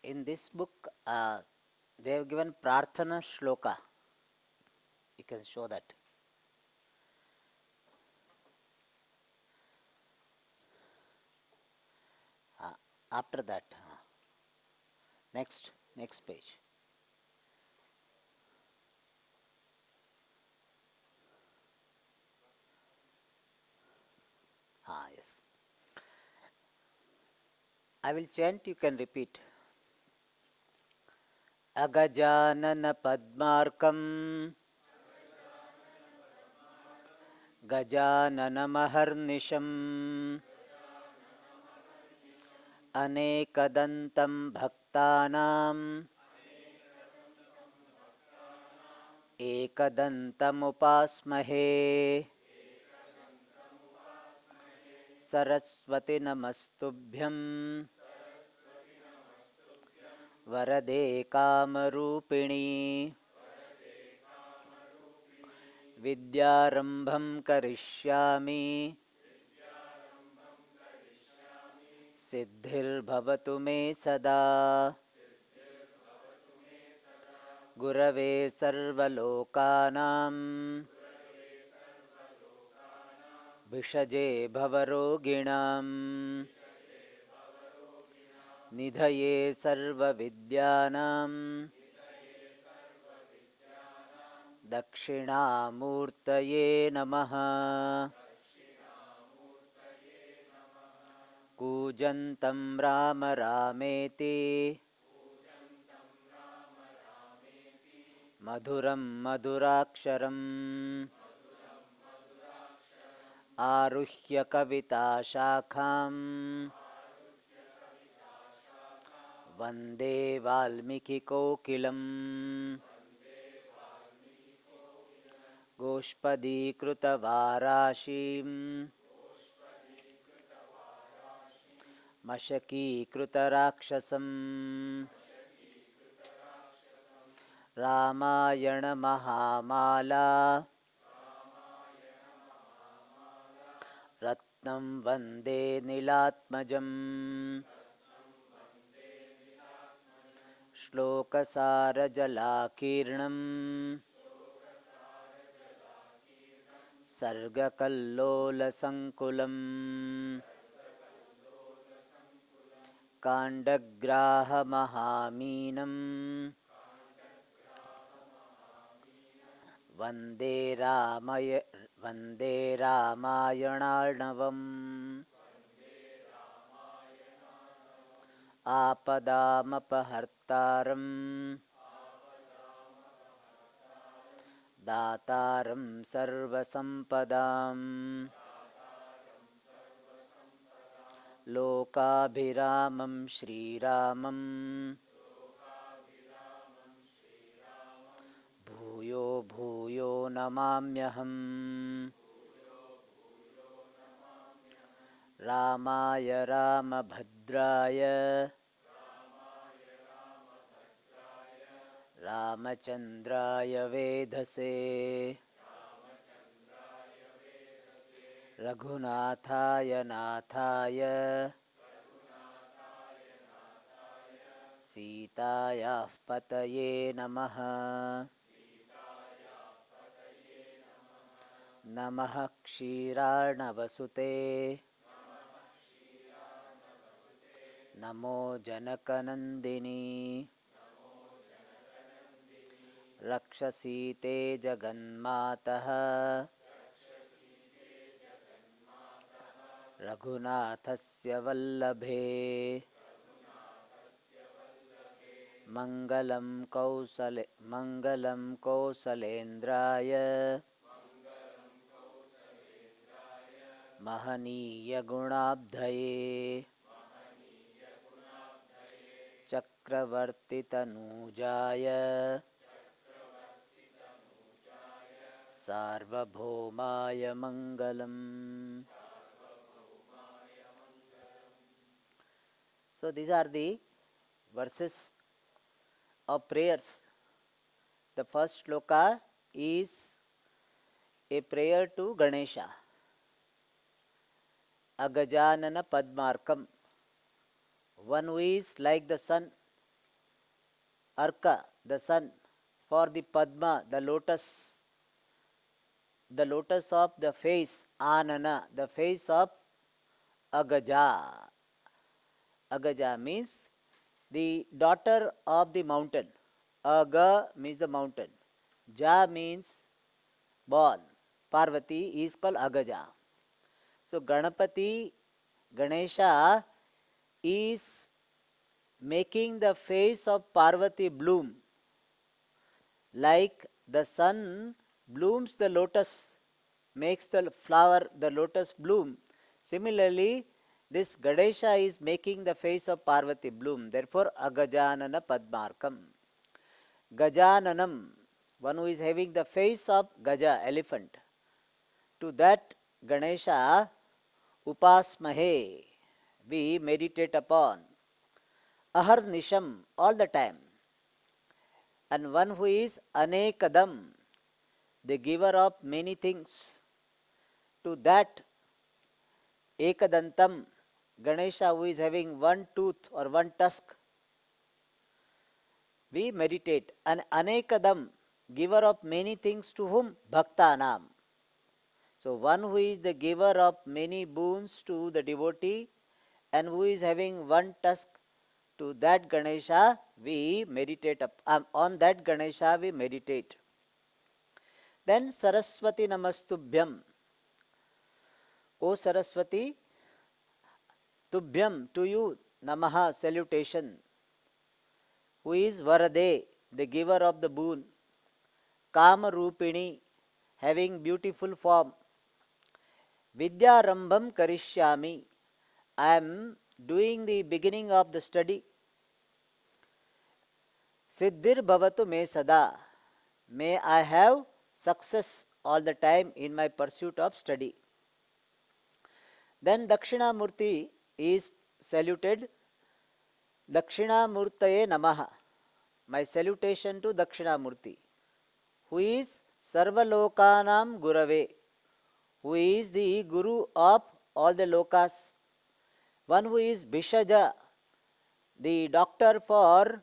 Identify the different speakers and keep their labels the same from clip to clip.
Speaker 1: in this book, they have given Prarthana Shloka. You can show that. After that, next page. Yes. I will chant, you can repeat. Agajanana Padmarkam Gajananamaharnisham Anekadantam Bhaktanam Ekadantamupasmahe Saraswati Namastubhyam Varade Kamarupini Vidyarambham Karishyami Siddhir me sada Gurave sarvalokanam Vishaje bhavaroginam Nidhaye sarvavidyanam Dakshinamurtaye namaha Kujantam Rama Rameti Madhuram Madhuraksharam Aruhya Kavita Shakham Vande Valmiki Kokilam Goshpadi Kruta Varashim Mashaki Kruta Rakshasam Ramayana Mahamala Ratnam Vande Nilatmajam Shlokasara Jalakirnam Sargakallola Sankulam Kandagraha Mahaminam Vande Ramayanarnavam Apadamapahartaram Dataram Sarvasampadam Lokabhiramam Shriramam Bhuyo Bhuyo Namamyaham Ramaya Ramabhadraya Ramachandraya Vedhase Raghunathaya Nathaya Sitaya Pataye Namaha Namaha Kshiranavasute Namo Janakanandini Rakshasite Jaganmataha Raghunathasya Vallabhe Mangalam Kausalendraya Mahaniya Gunabdhaye Chakravarti Tanujaya Sarvabhaumaya Mangalam. So these are the verses of prayers. The first shloka is a prayer to Ganesha. Agajanana Padmarkam, one who is like the sun, Arka, the sun, for the Padma, the lotus of the face, Anana, the face of Agaja. Agaja means the daughter of the mountain. Aga means the mountain. Ja means born. Parvati is called Agaja. So Ganapati, Ganesha is making the face of Parvati bloom like the sun blooms the lotus, makes the flower, the lotus bloom. Similarly, this Ganesha is making the face of Parvati bloom. Therefore, Agajanana Padmarkam. Gajananam, one who is having the face of Gaja, elephant. To that Ganesha, Upasmahe, we meditate upon. Aharnisham, all the time. And one who is Anekadam, the giver of many things. To that Ekadantam, Ganesha who is having one tooth or one tusk, we meditate. And Anekadam, giver of many things to whom? Bhaktanam. So one who is the giver of many boons to the devotee and who is having one tusk, to that Ganesha we meditate. On that Ganesha we meditate. Then Saraswati Namastubhyam. O Saraswati, Tubhyam, to you, Namaha, salutation. Who is Varade, the giver of the boon. Kama Rupini, having beautiful form. Vidya Rambam Karishyami, I am doing the beginning of the study. Siddhir Bhavatu Me Sada, may I have success all the time in my pursuit of study. Then Dakshinamurti is saluted. Dakshinamurtaye Namaha, my salutation to Dakshinamurti, who is Sarvalokanam Gurave, who is the Guru of all the lokas. One who is Bishaja, the doctor for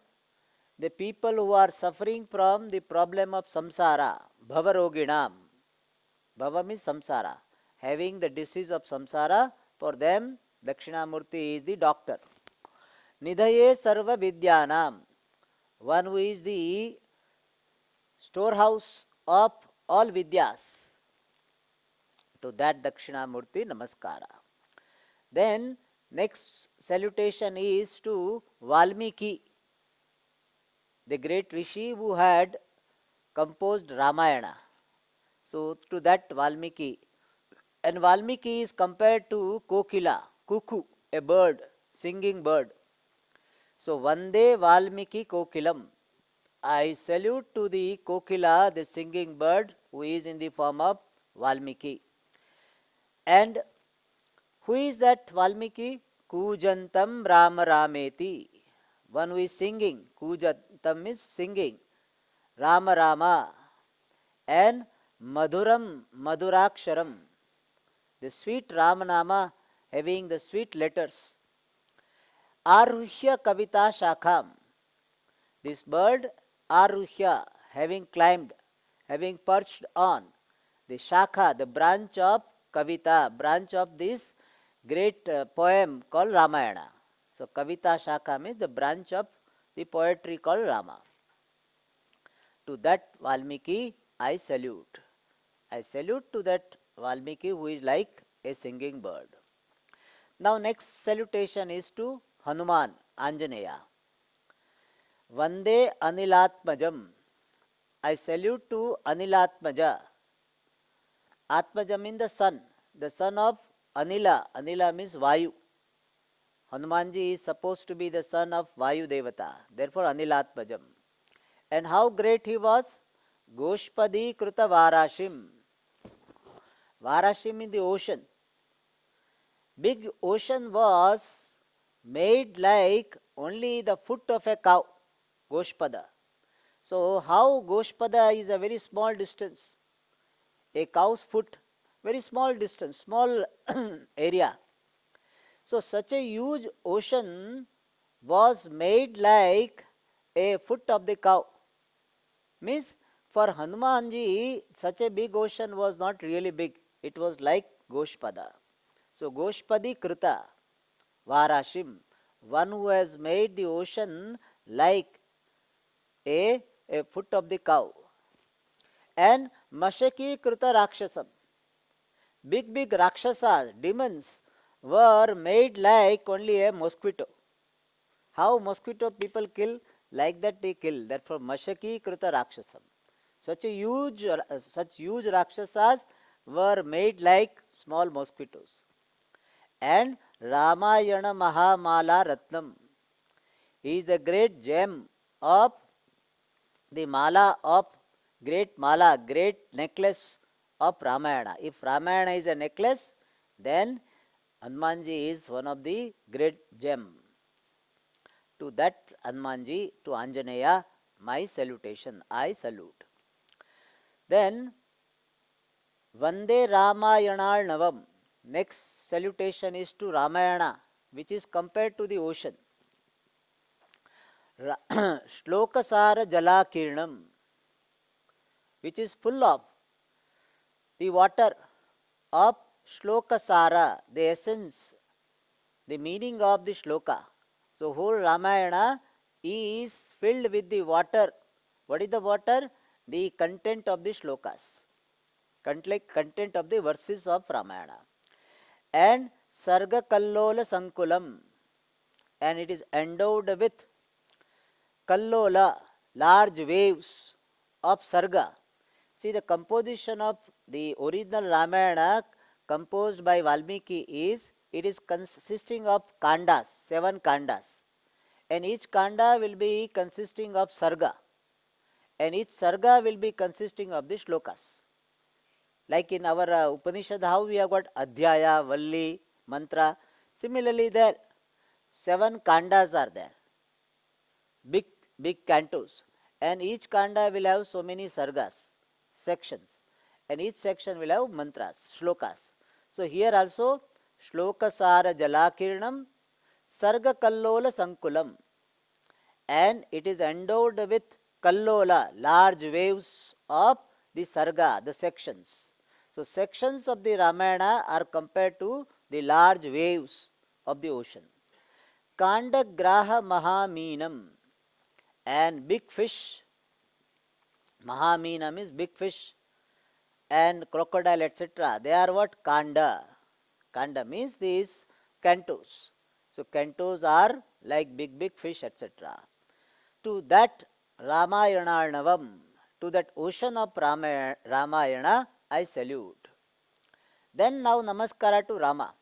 Speaker 1: the people who are suffering from the problem of samsara, Bhavaroginam. Bhava means samsara. Having the disease of samsara, for them Dakshinamurti is the doctor. Nidhaye Sarva Vidyanam, one who is the storehouse of all Vidyas. To that Dakshinamurti Namaskara. Then next salutation is to Valmiki, the great Rishi who had composed Ramayana. So to that Valmiki. And Valmiki is compared to Kokila, Kuku, a bird, singing bird. So Vande Valmiki Kokilam. I salute to the Kokila, the singing bird, who is in the form of Valmiki. And who is that Valmiki? Kujantam Rama Rameti. One who is singing. Kujantam is singing. Rama Rama. And Madhuram Madhuraksharam. The sweet Ramanama having the sweet letters. Aruhya Kavita Shakham. This bird, Aruhya, having climbed, having perched on the Shakha, the branch of Kavita, branch of this great poem called Ramayana. So Kavita Shakha means the branch of the poetry called Rama. To that Valmiki I salute. I salute to that Valmiki who is like a singing bird. Now next salutation is to Hanuman, Anjaneya. Vande Anilatmajam. I salute to Anilatmaja. Atmaja means the son of Anila. Anila means Vayu. Hanumanji is supposed to be the son of Vayu Devata. Therefore Anilatmajam. And how great he was? Goshpadi Kruta Varashim. Varashim in the ocean. Big ocean was made like only the foot of a cow, Goshpada. So how Goshpada is a very small distance, a cow's foot, very small distance, small area. So such a huge ocean was made like a foot of the cow. Means for Hanumanji, such a big ocean was not really big. It was like Goshpada. So Goshpadi Krita Varashim, one who has made the ocean like a foot of the cow. And Mashaki Krita Rakshasam, big Rakshasas, demons, were made like only a mosquito. How mosquito people kill? Like that they kill. Therefore, Mashaki Krita Rakshasam. Such huge Rakshasas were made like small mosquitoes. And Ramayana Mahamala Ratnam is the great gem of the mala of great necklace of Ramayana. If Ramayana is a necklace, then Hanumanji is one of the great gem. To that Hanumanji, to Anjaneya, my salutation, I salute. Then Vande Ramayanarnavam, next salutation is to Ramayana, which is compared to the ocean. Shlokasara Jalakirnam, which is full of the water of Shlokasara, the essence, the meaning of the shloka. So whole Ramayana is filled with the water. What is the water? The content of the shlokas, content of the verses of Ramayana. And Sarga Kallola Sankulam, and it is endowed with Kallola, large waves of Sarga. See, the composition of the original Ramayana composed by Valmiki it is consisting of kandas, 7 kandas. And each kanda will be consisting of sarga. And each sarga will be consisting of the shlokas. Like in our Upanishad, how we have got Adhyaya, Valli, Mantra. Similarly, there 7 kandas are there. Big cantos. And each kanda will have so many sargas, sections. And each section will have mantras, shlokas. So here also, Shlokasara Jalakirnam, Sarga Kallola Sankulam. And it is endowed with Kallola, large waves of the Sarga, the sections. So sections of the Ramayana are compared to the large waves of the ocean. Kandagraha Mahameenam, and big fish. Mahameenam is big fish. And crocodile, etc. They are what? Kanda. Kanda means these cantos. So cantos are like big fish, etc. To that Ramayanarnavam, to that ocean of Ramayana, I salute. Then now namaskara to Rama.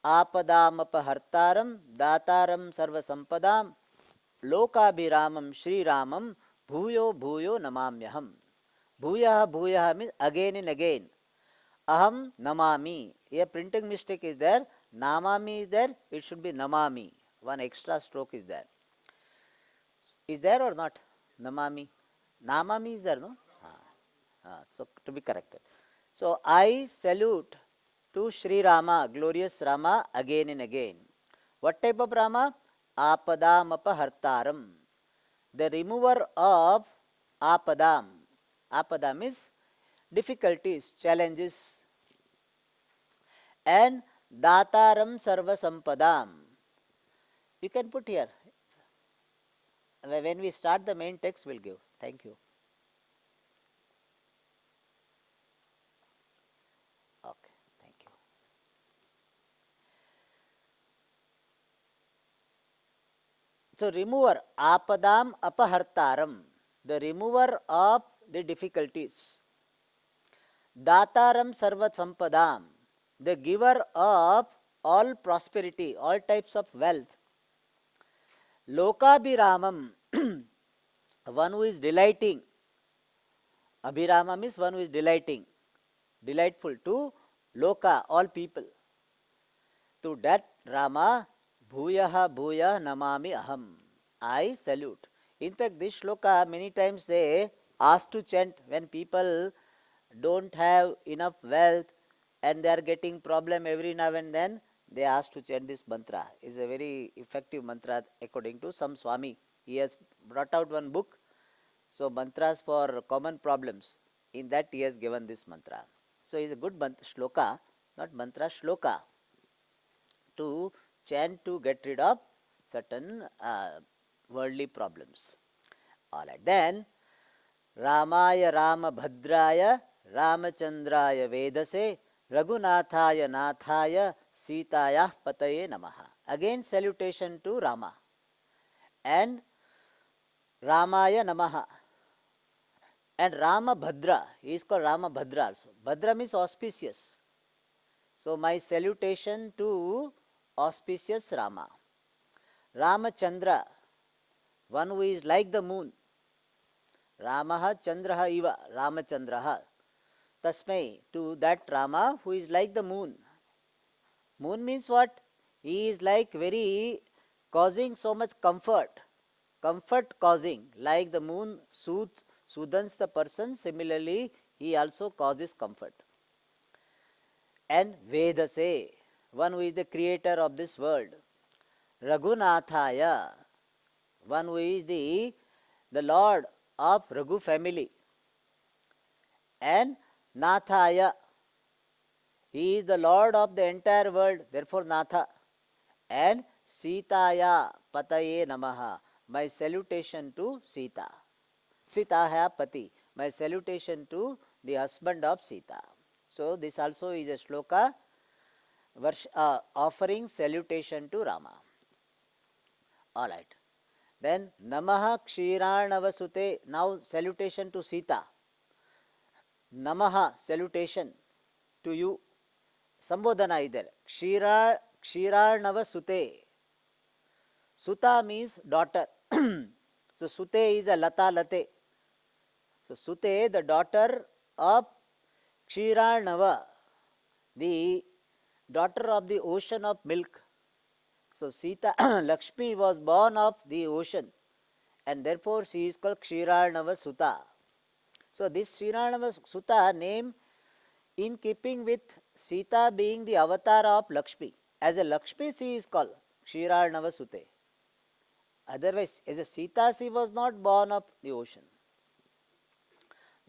Speaker 1: Apadam apahartaram dataram sarva sampadam lokabhiramam Shri Ramam bhuyo namamyaham. Bhuya means again and again. Aham namami. A printing mistake is there. Namami is there. It should be namami. One extra stroke is there. Is there or not? Namami. Namami is there, no? So to be corrected. So I salute to Sri Rama, glorious Rama, again and again. What type of Rama? Apadam apahartaram. The remover of apadam. Apadam is difficulties, challenges. And dataram sarva sampadam. You can put here. When we start the main text, we'll give. Thank you. Okay, thank you. So remover, apadam apahartaram. The remover of the difficulties. Dataram sarva sampadam, the giver of all prosperity, all types of wealth. Lokabhiramam, one who is delighting. Abhirama means one who is delighting, delightful to loka, all people. To that Rama, bhuyaha namami aham, I salute. In fact, this shloka many times they ask to chant when people don't have enough wealth and they are getting problem every now and then, they ask to chant this mantra. It's a very effective mantra according to some Swami. He has brought out one book, so mantras for common problems. In that he has given this mantra. So it's a good shloka, not mantra, shloka, to chant to get rid of certain worldly problems. All right. Then Ramaya Ramabhadraya Ramachandraya Vedase Raghunathaya Nathaya Sitaya Pataye Namaha. Again salutation to Rama and Ramaya Namaha. And Ramabhadra, he is called Ramabhadra also. Bhadra means auspicious. So my salutation to auspicious Rama. Ramachandra, one who is like the moon. Ramaha Chandraha Iva, Ramachandraha. Tasmai, to that Rama who is like the moon. Moon means what? He is like very causing so much comfort. Comfort causing, like the moon soothes the person, similarly he also causes comfort. And Vedase, one who is the creator of this world. Raghunathaya, one who is the Lord of Raghu family. And Nathaya, he is the Lord of the entire world, therefore Natha. And Sitaya Pataye Namaha, my salutation to Sita. Sitaya Pati, my salutation to the husband of Sita. So this also is a shloka offering salutation to Rama. All right. Then Namaha Kshiranavasute, now salutation to Sita. Namaha, salutation to you. Sambodhana is there. Kshiranavasute. Suta means daughter. So Sute is a Lata Late. So Sute, the daughter of Kshiranava, the daughter of the ocean of milk. So Sita Lakshmi was born of the ocean, and therefore she is called Kshiranava Suta. So this Kshiranava Suta name in keeping with Sita being the avatar of Lakshmi. As a Lakshmi she is called Kshiranava Sute. Otherwise, as a Sita she was not born of the ocean.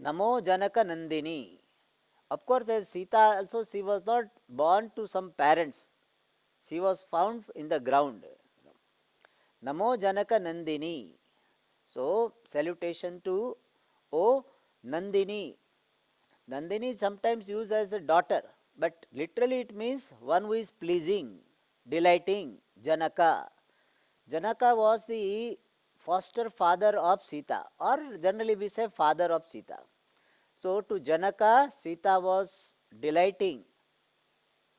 Speaker 1: Namo Janaka Nandini. Of course, as Sita also she was not born to some parents. She was found in the ground. Namo Janaka Nandini. So, salutation to O Nandini. Nandini is sometimes used as the daughter, but literally it means one who is pleasing, delighting, Janaka. Janaka was the foster father of Sita, or generally we say father of Sita. So, to Janaka, Sita was delighting,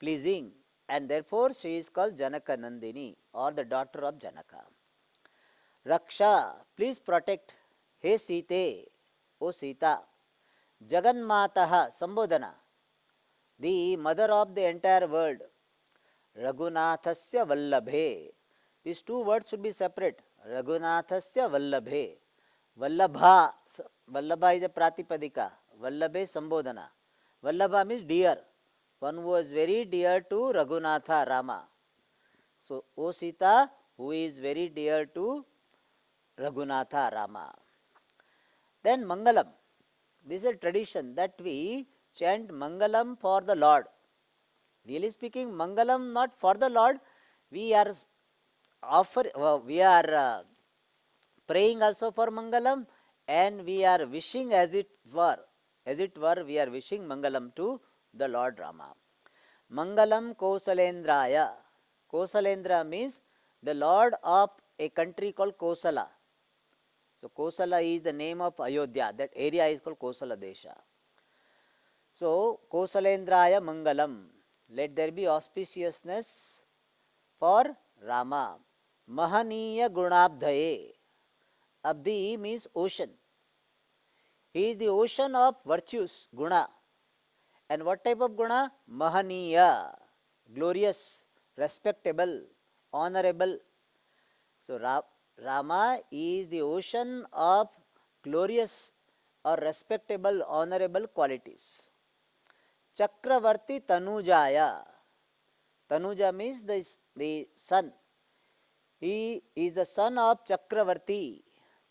Speaker 1: pleasing, and therefore she is called Janaka Nandini, or the daughter of Janaka. Raksha, please protect. He Site, O Sita. Jaganmataha, Sambodhana, the mother of the entire world. Raghunathasya Vallabhe. These two words should be separate. Raghunathasya Vallabhe. Vallabha, Vallabha is a Pratipadika. Vallabhe Sambodhana. Vallabha means dear. One who was very dear to Raghunatha Rama. So, O Sita, who is very dear to Raghunatha Rama. Then Mangalam. This is a tradition that we chant Mangalam for the Lord. Really speaking, Mangalam not for the Lord. We are praying also for Mangalam, and we are wishing as it were, we are wishing Mangalam to the Lord Rama. Mangalam Kosalendraya. Kosalendra means the Lord of a country called Kosala. So Kosala is the name of Ayodhya. That area is called Kosala Desha. So Kosalendraya Mangalam. Let there be auspiciousness for Rama. Mahaniya Gunabdhaye. Abdi means ocean. He is the ocean of virtues, guna. And what type of guna? Mahaniya, glorious, respectable, honorable. So Rama is the ocean of glorious or respectable, honorable qualities. Chakravarti Tanujaya. Tanuja means the sun. He is the son of Chakravarti.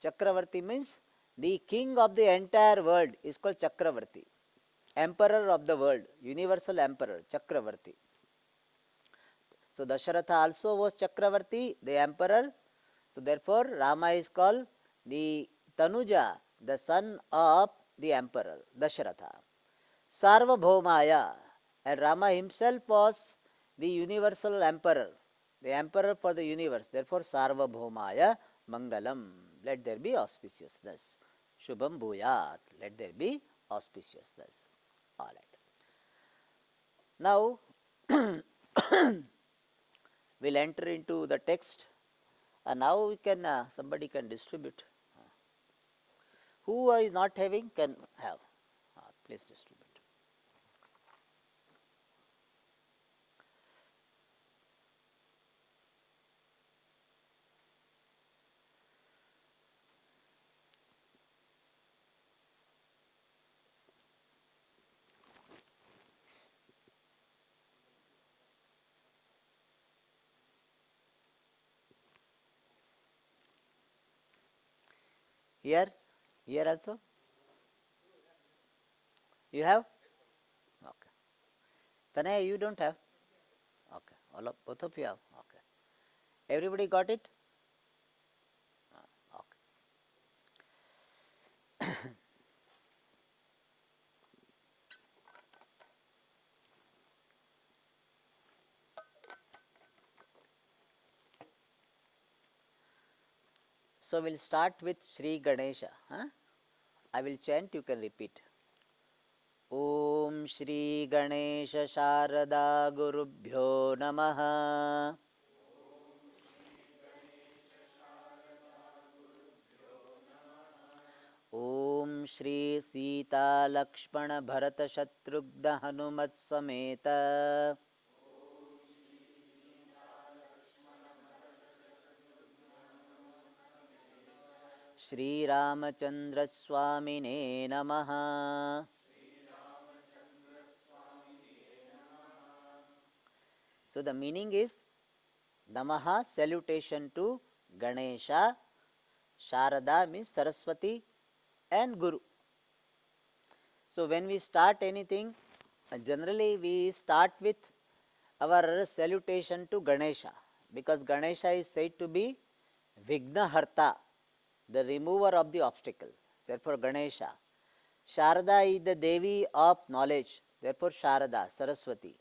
Speaker 1: Chakravarti means the king of the entire world is called Chakravarti. Emperor of the world, universal emperor, Chakravarti. So Dasharatha also was Chakravarti, the emperor. So therefore Rama is called the Tanuja, the son of the emperor, Dasharatha. Sarvabhaumaya, and Rama himself was the universal emperor, the emperor for the universe. Therefore Sarvabhaumaya Mangalam, let there be auspiciousness. Shubham Bhuyat, let there be auspiciousness. All right. Now we'll enter into the text. Now we can, somebody can distribute. Who is not having can have. Please distribute. Here, here also. You have? Okay. Tanaya, you don't have? Okay. All of, both of you have? Okay. Everybody got it? Okay. So we'll start with Sri Ganesha. I will chant, you can repeat. Om Shri Ganesha Sharada Gurubhyo Namaha. Om Shri Sita Lakshmana Bharata Shatrugna Hanumat Sameta Shri Ramachandra Swamine Namaha. So the meaning is Namaha, salutation to Ganesha. Sharada means Saraswati and Guru. So when we start anything, generally we start with our salutation to Ganesha, because Ganesha is said to be Vignaharta, the remover of the obstacle. Therefore Ganesha. Sharada is the Devi of knowledge. Therefore Sharada, Saraswati.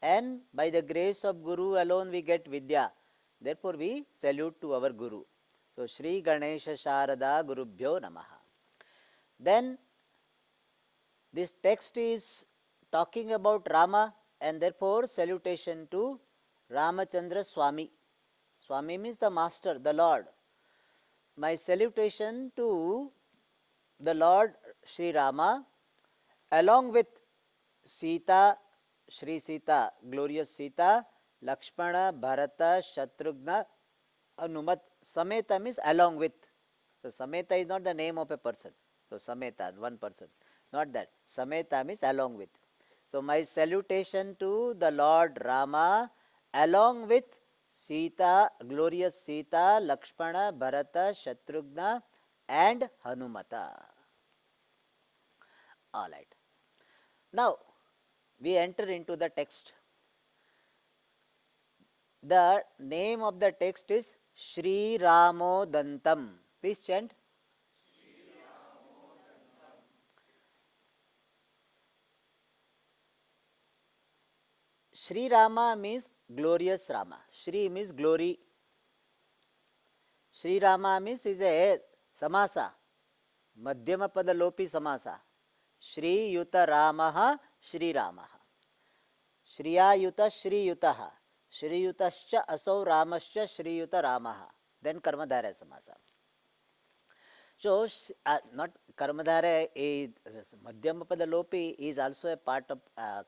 Speaker 1: And by the grace of Guru alone we get Vidya. Therefore we salute to our Guru. So Shri Ganesha Sharada Gurubhyo Namaha. Then this text is talking about Rama, and therefore salutation to Ramachandra Swami. Swami means the master, the Lord. My salutation to the Lord Sri Rama along with Sita, Sri Sita, glorious Sita, Lakshmana, Bharata, Shatrugna, Hanumat. Sameta means along with. So Sameta is not the name of a person. So Sameta, one person. Not that. Sameta means along with. So my salutation to the Lord Rama along with Sita, glorious Sita, Lakshmana, Bharata, Shatrugna and Hanumata. All right. Now we enter into the text. The name of the text is Shri Ramodantam. Please chant. Shri Rama means glorious Rama. Shri means glory. Shri Rama means is a samasa. Madhyama pada lopi samasa. Shri Yuta Ramaha Shri Ramaha. Shriya Yuta Shri Yutaha. Shri Yutascha Asau Ramascha Shri Yuta Ramaha. Then Karmadhara samasa. So not Karmadhara is Madhyama pada lopi is also a part of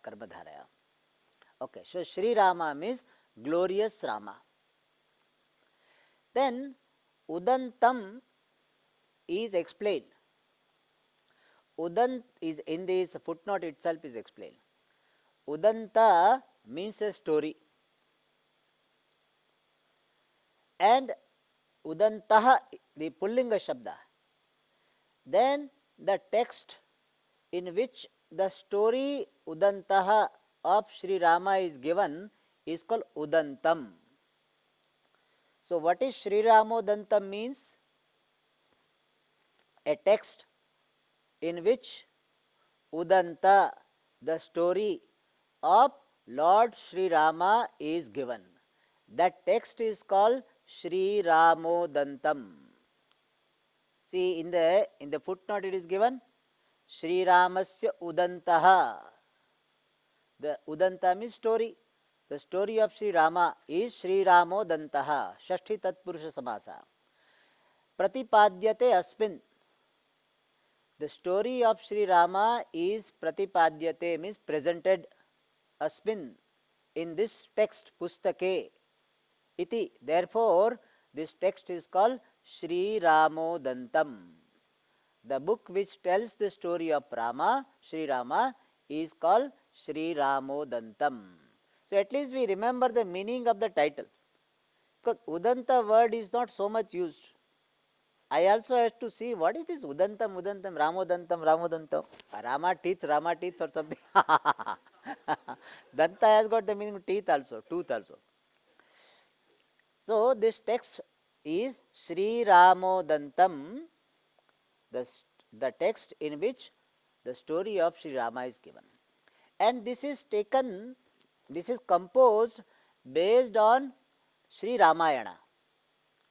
Speaker 1: Karmadhara. Okay, so Shri Rama means glorious Rama. Then Udantam is explained. Udant is in this footnote itself is explained. Udanta means a story. and Udantah, the Pullinga Shabda. Then the text in which the story Udantaha of Sri Rama is given is called Udantam. So what is Sri Ramodantam means? A text in which Udanta, the story of Lord Sri Rama is given. That text is called Sri Ramodantam. See, in the footnote it is given Sri Ramasya Udantaha. The Udanta means story. The story of Sri Rama is Sri Ramodantaha. Shashti Tatpurusha Samasa. Pratipadyate Asmin. The story of Sri Rama is Pratipadyate means presented Asmin in this text Pustake. Iti. Therefore, this text is called Sri Ramodantam. The book which tells the story of Rama, Sri Rama, is called Sri Ramodantam. So at least we remember the meaning of the title. Because Udanta word is not so much used. I also have to see what is this Udantam, Udantam, Ramodantam, Ramodantam. Rama teeth or something. Danta has got the meaning of teeth also, tooth also. So this text is Sri Ramodantam, the text in which the story of Sri Rama is given. And this is composed based on Sri Ramayana.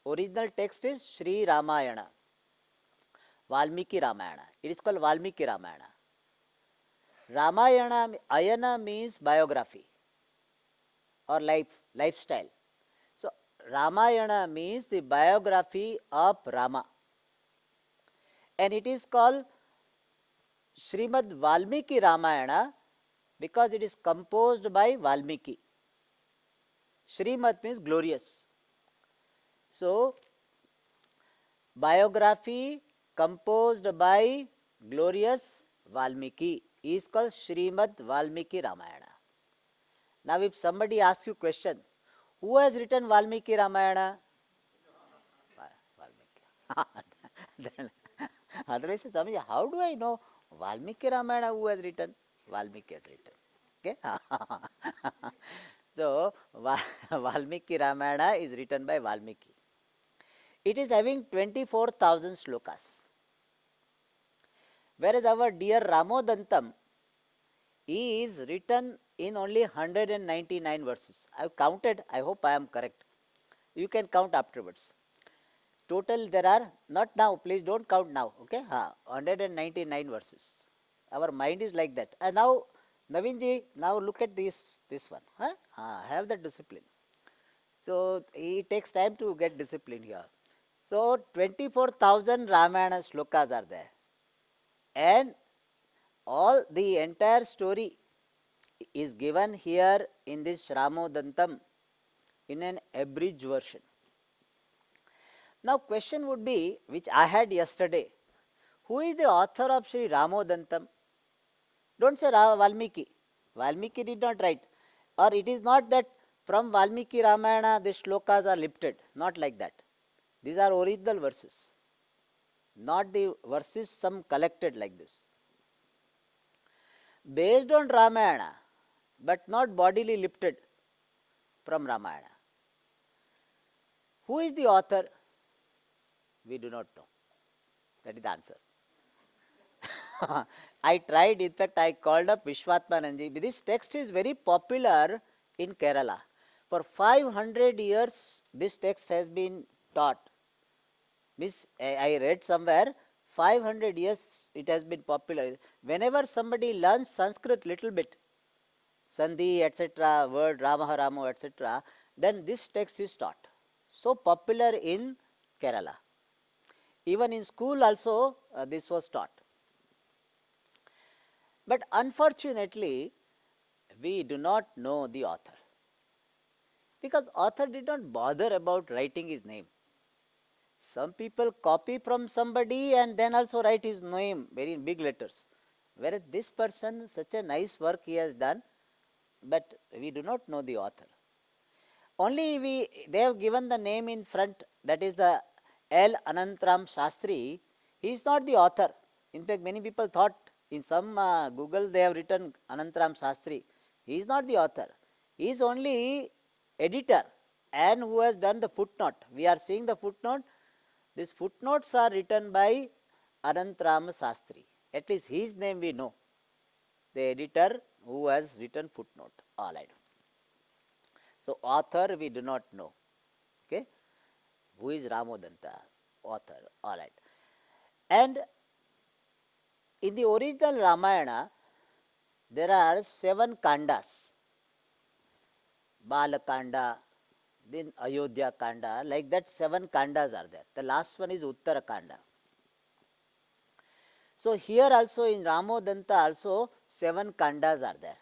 Speaker 1: Original text is Sri Ramayana, Valmiki Ramayana. It is called Valmiki Ramayana. Ramayana, Ayana means biography or lifestyle. So Ramayana means the biography of Rama. And it is called Srimad Valmiki Ramayana because it is composed by Valmiki. Srimad means glorious. So, biography composed by glorious Valmiki is called Srimad Valmiki Ramayana. Now, if somebody asks you question, who has written Valmiki Ramayana? Valmiki. Otherwise, Swamiji, how do I know Valmiki Ramayana who has written? Valmiki has written. Okay? So, Valmiki Ramayana is written by Valmiki. It is having 24,000 slokas. Whereas our dear Ramodantam is written in only 199 verses. I have counted, I hope I am correct. You can count afterwards. Total there are, not now, please don't count now, okay? 199 verses. Our mind is like that. And now, Navinji, now look at this one. Have the discipline. So, it takes time to get discipline here. So, 24,000 Ramayana slokas are there. And all the entire story is given here in this Ramodantam in an abridged version. Now, question would be, which I had yesterday, who is the author of Sri Ramodantam? Don't say Valmiki. Valmiki did not write. Or it is not that from Valmiki Ramayana the shlokas are lifted. Not like that. These are original verses. Not the verses some collected like this. Based on Ramayana, but not bodily lifted from Ramayana. Who is the author? We do not know. That is the answer. I tried, in fact, I called up Vishwatmananji. This text is very popular in Kerala. For 500 years, this text has been taught. I read somewhere, 500 years it has been popular. Whenever somebody learns Sanskrit little bit, Sandhi, etc., word Ramaha Ramo, etc., then this text is taught. So popular in Kerala. Even in school also this was taught. But unfortunately, we do not know the author. Because author did not bother about writing his name. Some people copy from somebody and then also write his name very big letters. Whereas this person, such a nice work he has done, but we do not know the author. Only they have given the name in front, that is the L. Anantram Shastri. He is not the author. In fact, many people thought in some Google they have written Anantram Shastri. He is not the author. He is only editor and who has done the footnote. We are seeing the footnote. These footnotes are written by Anantram Shastri. At least his name we know. The editor who has written footnote. All right. So author we do not know. Okay. Who is Ramodanta? Author. All right. And in the original Ramayana, there are 7 kandas. Balakanda, then Ayodhya Kanda, like that 7 kandas are there. The last one is Uttara Kanda. So here also in Ramodanta also 7 kandas are there.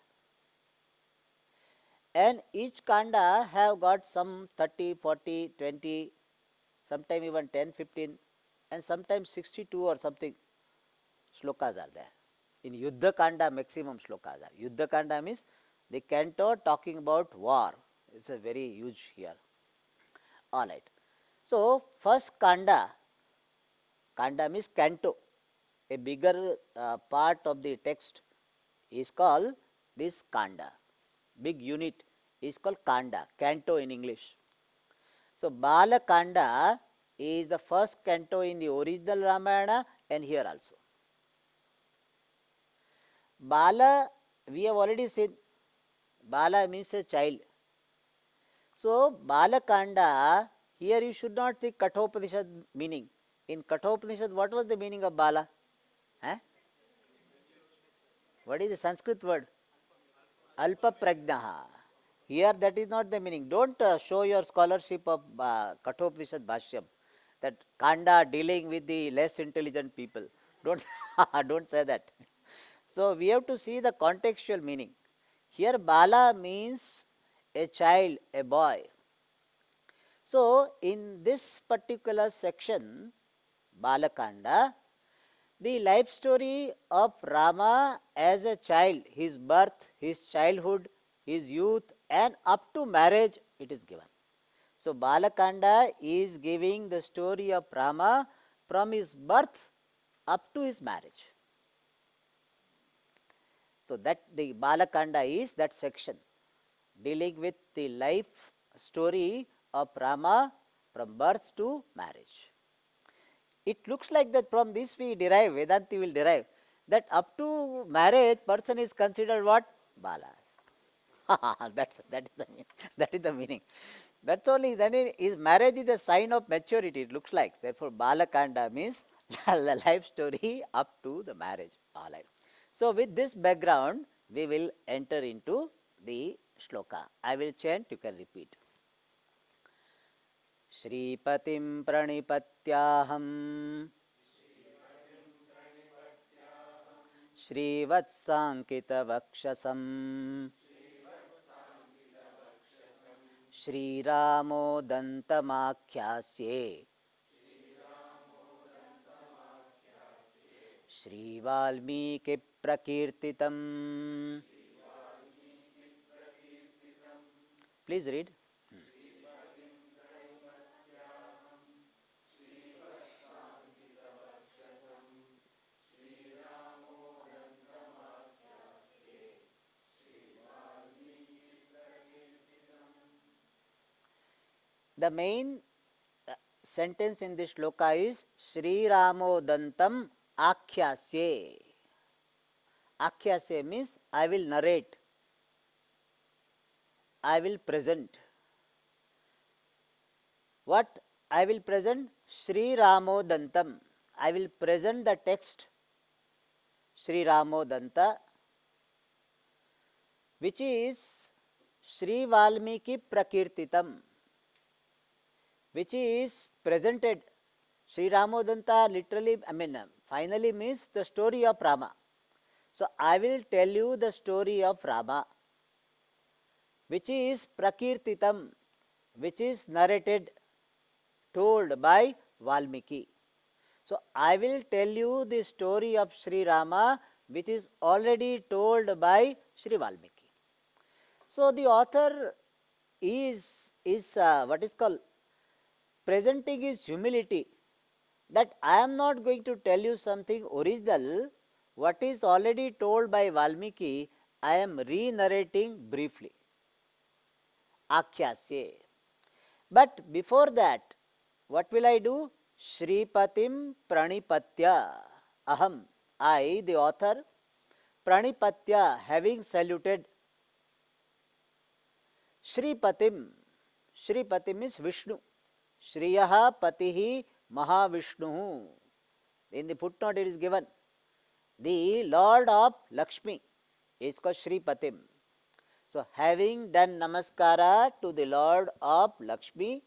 Speaker 1: And each kanda have got some 30, 40, 20, sometimes even 10, 15 and sometimes 62 or something shlokas are there. In Yuddha Kanda maximum shlokas are. Yuddha Kanda means the canto talking about war. It's a very huge here. All right. So first kanda means canto. A bigger part of the text is called this kanda. Big unit is called kanda, canto in English. So Bala Kanda is the first canto in the original Ramayana and here also. Bala, we have already said, Bala means a child. So Bala Kanda, here you should not see Kathopanishad meaning. In Kathopanishad, what was the meaning of Bala? Eh? What is the Sanskrit word? Alpa Prajnaha. Here that is not the meaning. Don't show your scholarship of Kathopanishad Bhashyam. That Kanda dealing with the less intelligent people. Don't, don't say that. So we have to see the contextual meaning. Here Bala means a child, a boy. So in this particular section, Balakanda, the life story of Rama as a child, his birth, his childhood, his youth and up to marriage it is given. So Balakanda is giving the story of Rama from his birth up to his marriage. So that the Balakanda is that section dealing with the life story of Rama from birth to marriage. It looks like that from this we derive, Vedanti will derive, that up to marriage person is considered what? Bala. that is the meaning. That's only, then is marriage is a sign of maturity, it looks like. Therefore, Balakanda means the life story up to the marriage. All right. So, with this background, we will enter into the shloka. I will chant, you can repeat. Shripatim pranipatyaham Shrivatsankita vakshasam Shriramo Dantamakyasye Shrivalmiki Prakirtitam. Please read. The main sentence in this shloka is Shri Ramo Dantam Akhyasye. Akhyasye means I will narrate, I will present. What I will present? Shri Ramo Dantam. I will present the text Shri Ramo Danta, which is Shri Valmiki Prakirtitam, which is presented. Sri Ramodanta literally, finally means the story of Rama. So I will tell you the story of Rama, which is Prakirtitam, which is narrated, told by Valmiki. So I will tell you the story of Sri Rama, which is already told by Sri Valmiki. So the author is is what is called presenting his humility, that I am not going to tell you something original, what is already told by Valmiki, I am re-narrating briefly. Akhyasye. But before that, what will I do? Shripatim pranipatya. Aham, I, the author, pranipatya, having saluted Shripatim. Shripatim is Vishnu. Shriyaha Patihi Mahavishnu. In the footnote it is given, the Lord of Lakshmi is called Shripatim. So, having done namaskara to the Lord of Lakshmi,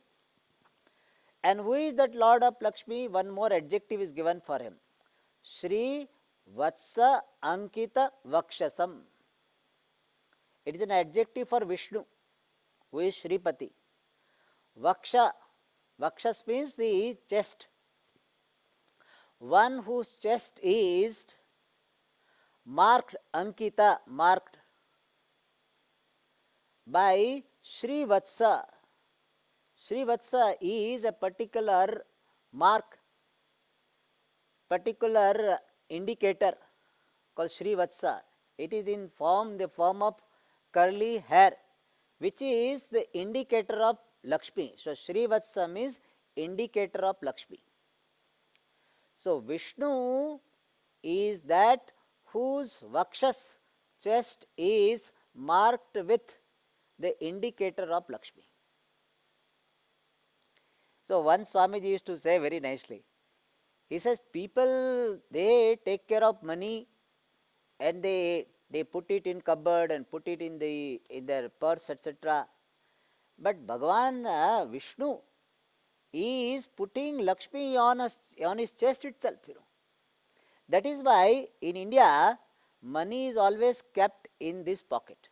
Speaker 1: and who is that Lord of Lakshmi? One more adjective is given for him. Shri Vatsa Ankita Vakshasam. It is an adjective for Vishnu, who is Shripati. Vaksha. Vakshas means the chest. One whose chest is marked, Ankita, marked by Srivatsa. Srivatsa is a particular mark, particular indicator called Srivatsa. It is in the form of curly hair, which is the indicator of Lakshmi. So, Srivatsa means indicator of Lakshmi. So, Vishnu is that whose Vakshas, chest, is marked with the indicator of Lakshmi. So, one Swamiji used to say very nicely, he says, people, they take care of money and they put it in cupboard and put it in their purse, etc. But Bhagavan Vishnu is putting Lakshmi on his chest itself, That is why in India, money is always kept in this pocket.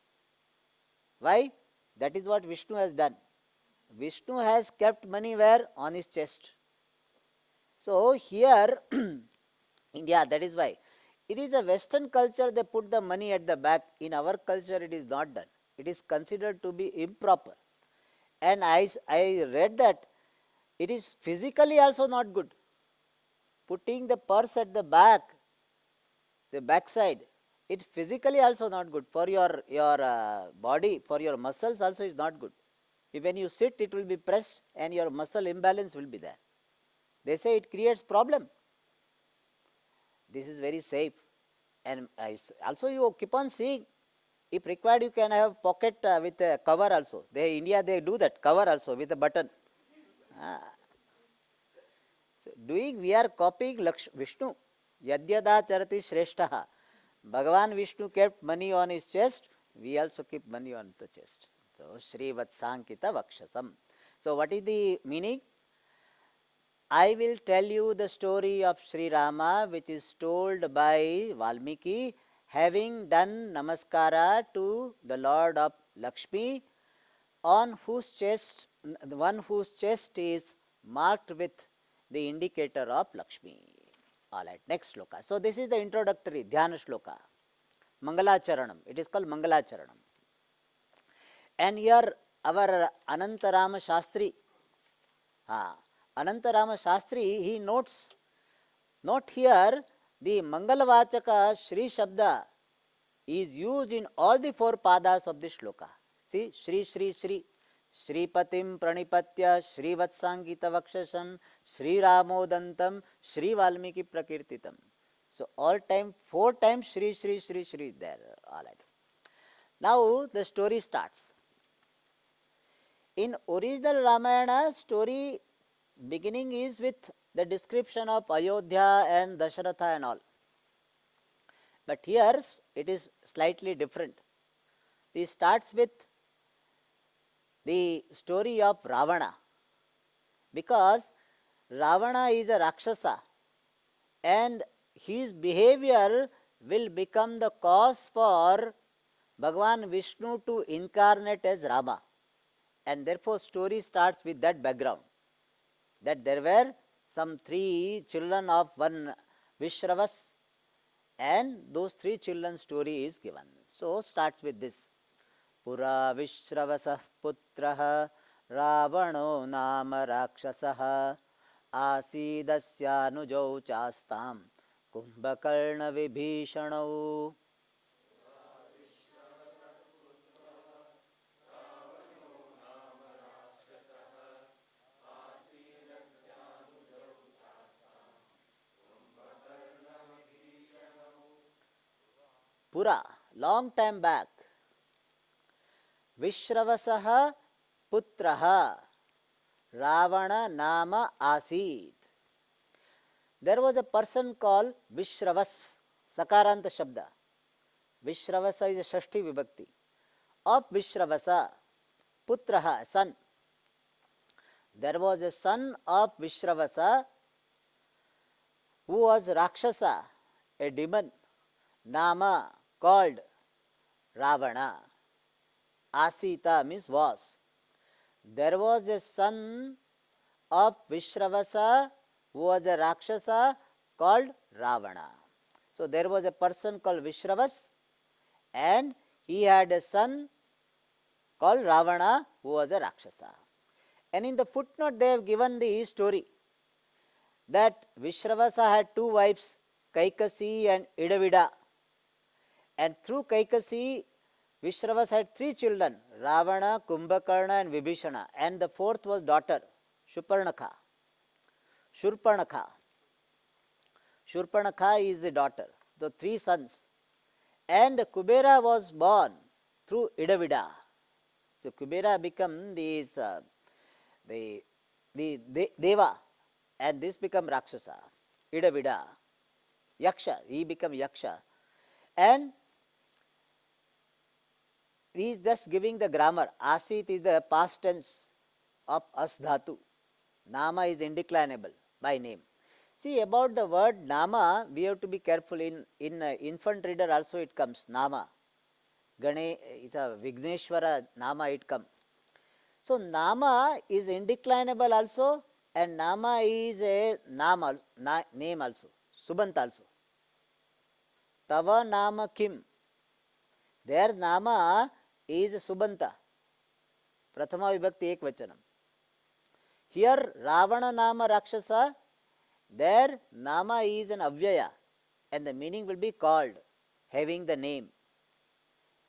Speaker 1: Why? That is what Vishnu has done. Vishnu has kept money where? On his chest. So here, India, that is why. It is a Western culture, they put the money at the back. In our culture, it is not done. It is considered to be improper. And I read that it is physically also not good. Putting the purse at the backside, it physically also not good. For your body, for your muscles also is not good. When you sit, it will be pressed and your muscle imbalance will be there. They say it creates problem. This is very safe. And also you keep on seeing, if required you can have pocket with a cover also. India they do that, cover also with a button. So we are copying Vishnu. Yadyada charati shreshtaha. Bhagavan Vishnu kept money on his chest, we also keep money on the chest. So, Shri Vatsankita Vakshasam. So, what is the meaning? I will tell you the story of Sri Rama, which is told by Valmiki, having done namaskara to the Lord of Lakshmi, on whose chest, the one whose chest is marked with the indicator of Lakshmi. Alright, next shloka. So, this is the introductory Dhyana shloka. Mangalacharanam. It is called Mangalacharanam. And here our Anantarama Shastri, Anantarama Shastri, he notes, note here the Mangalavachaka Shri Shabda is used in all the four padas of this shloka. See, Shri Shri Shri, Shripatim Pranipatya, Shri Vatsangita Vakshasam, Shri Ramodantam, Shri Valmiki Prakirtitam. So all time, 4 times Shri Shri Shri Shri is there. Alright. Now the story starts. In original Ramayana, story beginning is with the description of Ayodhya and Dasharatha and all. But here it is slightly different. It starts with the story of Ravana, because Ravana is a Rakshasa and his behavior will become the cause for Bhagavan Vishnu to incarnate as Rama. And therefore story starts with that background, that there were some 3 children of one Vishravas, and those 3 children's story is given. So starts with this. Pura Vishravasah putraha रावणो नाम राक्षसः आसीदस्यानुजौ चास्तां कुम्भकर्णविभीषणौ. Pura, long time back, Vishravasah putraha Ravana nama asid. There was a person called Vishravas, Sakaranta Shabda. Vishravasa is a Shashti Vibhakti. Of Vishravasa, putraha, son. There was a son of Vishravasa who was Rakshasa, a demon, Nama, called Ravana. Asita means was. There was a son of Vishravasa who was a Rakshasa called Ravana. So there was a person called Vishravas and he had a son called Ravana who was a Rakshasa. And in the footnote they have given the story that Vishravasa had two wives, Kaikasi and Idavida. And through Kaikasi, Vishravas had three children, Ravana, Kumbhakarna and Vibhishana. And the fourth was daughter, Shurpanakha. Shurpanakha is the daughter, the three sons. And Kubera was born through Idavida. So Kubera became the Deva, and this became Rakshasa, Idavida. Yaksha, he became Yaksha. And he is just giving the grammar. Asit is the past tense of as dhatu. Nama is indeclinable by name. See, about the word Nama, we have to be careful. In infant reader also it comes, Nama. Vigneshwara Nama it comes. So Nama is indeclinable also, and Nama is a name also, Subant also. Tava Nama Kim. Their Nama is Subanta. Prathama Vibhakti Ekvachanam. Here Ravana Nama Rakshasa, their Nama is an Avyaya and the meaning will be called, having the name.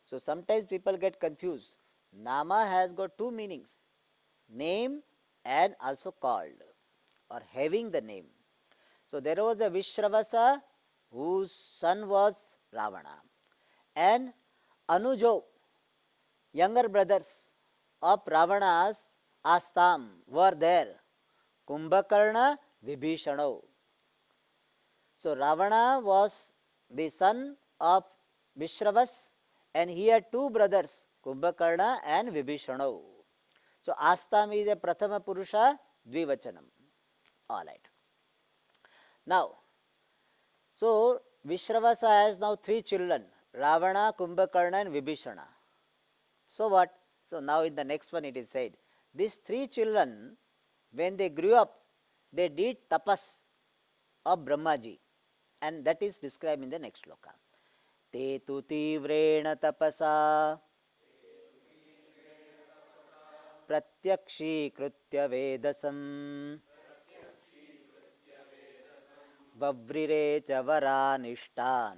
Speaker 1: So sometimes people get confused. Nama has got two meanings, name and also called or having the name. So there was a Vishravasa whose son was Ravana, and Anujo, younger brothers of Ravana's Astam were there, Kumbhakarna, Vibhishano. So Ravana was the son of Vishravas and he had two brothers, Kumbhakarna and Vibhishano. So Astam is a Prathama Purusha Dvivachanam. Alright. Now, so Vishravasa has now three children, Ravana, Kumbhakarna and Vibhishana. So what? So now in the next one it is said, these three children, when they grew up, they did tapas of Brahmaji, and that is described in the next shloka. Te tu tivrena tapasa pratyakshi krutya vedasam vavrire chavarانishtan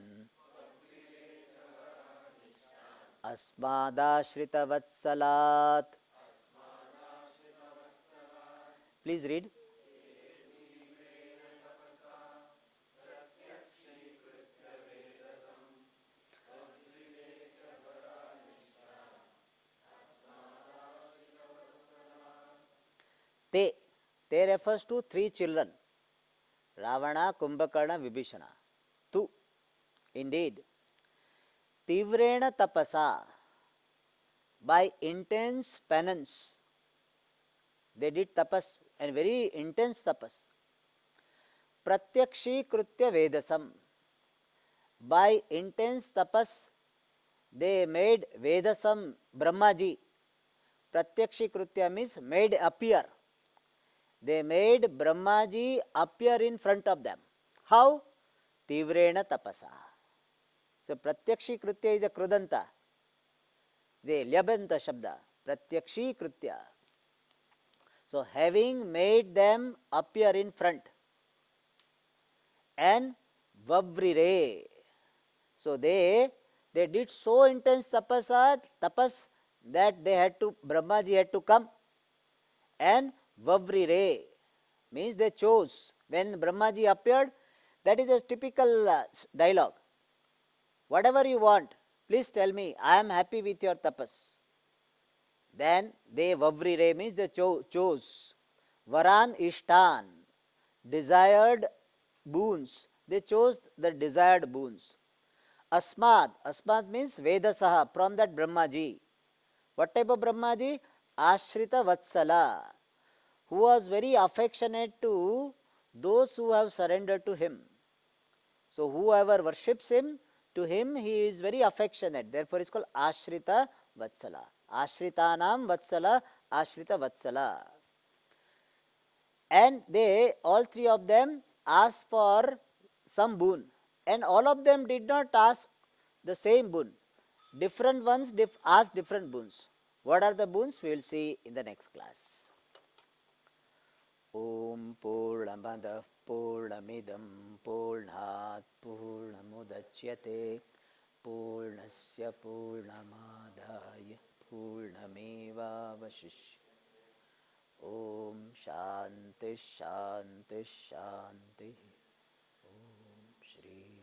Speaker 1: asmadashrita vatsalat. Please read. Te refers to three children, Ravana, Kumbhakarna, Vibhishana. Tu, indeed. Tivrena tapasa, by intense penance. They did tapas, and very intense tapas. Pratyakshi krutya vedasam, by intense tapas, they made Vedasam, Brahmaji. Pratyakshi krutya means made appear. They made Brahmaji appear in front of them. How? Tivrena tapasa. So Pratyakshi krutya is a krudanta. The Lyabanta Shabda. Pratyakshi krutya. So having made them appear in front, and Vavrire. So they did so intense tapas that Brahmaji had to come, and Vavrire means they chose. When Brahmaji appeared, that is a typical dialogue. Whatever you want, please tell me, I am happy with your tapas. Then they Vavrire means they chose. Varan Ishtan, desired boons. They chose the desired boons. Asmad means Vedasaha, from that Brahmaji. What type of Brahmaji? Ashrita Vatsala, who was very affectionate to those who have surrendered to him. So whoever worships him, to him he is very affectionate. Therefore it's called Ashrita Vatsala. Ashritanam Vatsala, Ashrita Vatsala. And they, all three of them, asked for some boon. And all of them did not ask the same boon. Different ones asked different boons. What are the boons? We will see in the next class. Om Purnamada Purnamidam Purnat Purnamudachyate Purnasya Purnamadaya Purnameva Vashishyate. Om Shanti Shanti Shanti. Om Shri